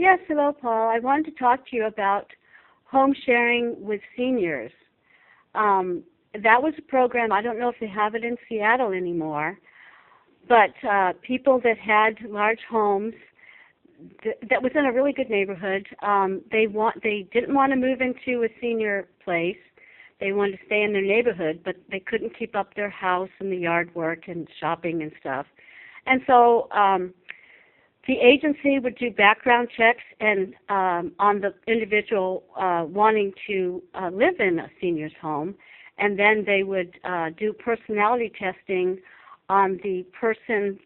Yes, hello, Paul. I wanted to talk to you about home sharing with seniors. That was a program, I don't know if they have it in Seattle anymore, but people that had large homes that was in a really good neighborhood, they didn't want to move into a senior place. They wanted to stay in their neighborhood, but they couldn't keep up their house and the yard work and shopping and stuff. And so the agency would do background checks and on the individual wanting to live in a senior's home, and then they would do personality testing on the person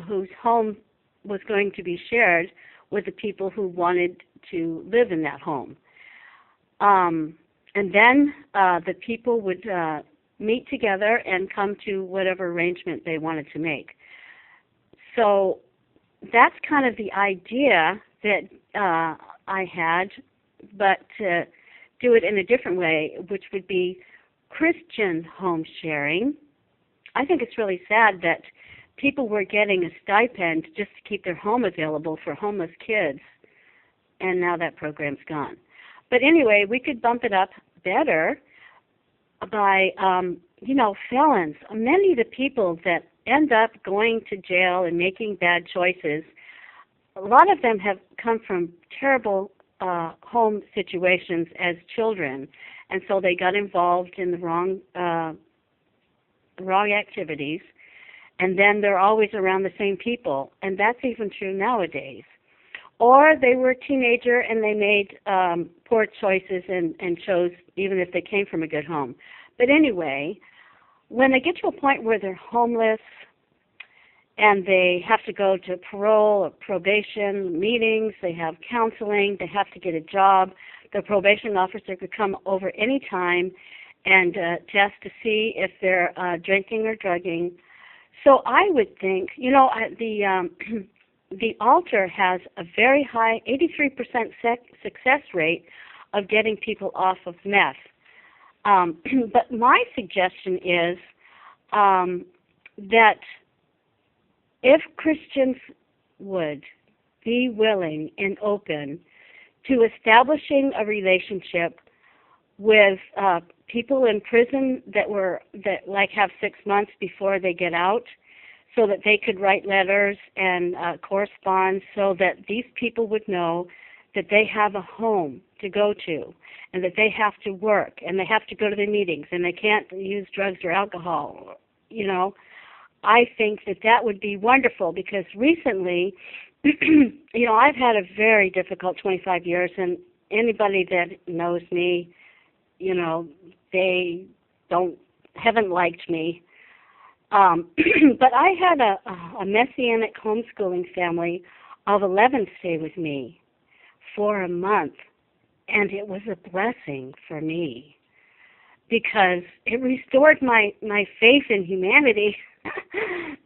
whose home was going to be shared with the people who wanted to live in that home. And then the people would meet together and come to whatever arrangement they wanted to make. So that's kind of the idea that I had, but to do it in a different way, which would be Christian home sharing. I think it's really sad that people were getting a stipend just to keep their home available for homeless kids, and now that program's gone. But anyway, we could bump it up better by, felons. Many of the people that end up going to jail and making bad choices, a lot of them have come from terrible home situations as children, and so they got involved in the wrong activities, and then they're always around the same people, and that's even true nowadays. Or they were a teenager and they made poor choices and chose, even if they came from a good home. But anyway, when they get to a point where they're homeless and they have to go to parole or probation meetings, they have counseling, they have to get a job, the probation officer could come over any time and test to see if they're drinking or drugging. So I would think, the altar has a very high, 83% success rate of getting people off of meth. But my suggestion is that if Christians would be willing and open to establishing a relationship with people in prison that have 6 months before they get out, so that they could write letters and correspond, so that these people would know that they have a home to go to, and that they have to work, and they have to go to their meetings, and they can't use drugs or alcohol. I think that would be wonderful, because recently, I've had a very difficult 25 years, and anybody that knows me, they haven't liked me. But I had a Messianic homeschooling family of 11 stay with me for a month, and it was a blessing for me because it restored my faith in humanity.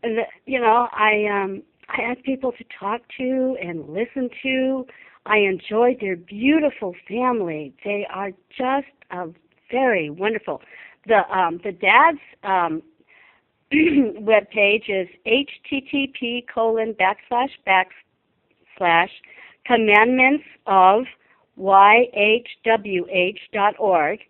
I had people to talk to and listen to. I enjoyed their beautiful family. They are just very wonderful. The dad's web page is http://commandmentsofyhwh.org,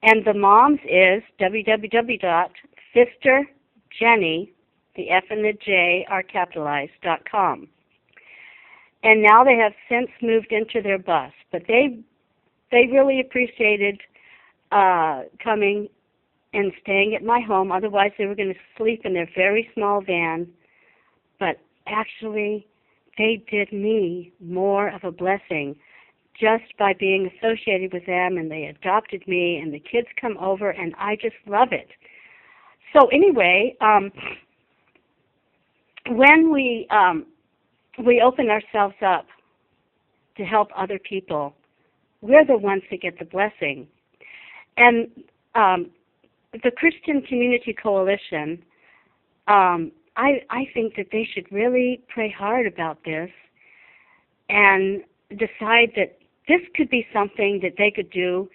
and the mom's is www.sisterjenny, the F and the J are capitalized.com. And now they have since moved into their bus, but they really appreciated coming and staying at my home. Otherwise, they were going to sleep in their very small van. But actually, they did me more of a blessing just by being associated with them, and they adopted me, and the kids come over, and I just love it. So anyway, when we open ourselves up to help other people, we're the ones that get the blessing. And the Christian Community Coalition, I think that they should really pray hard about this and decide that this could be something that they could do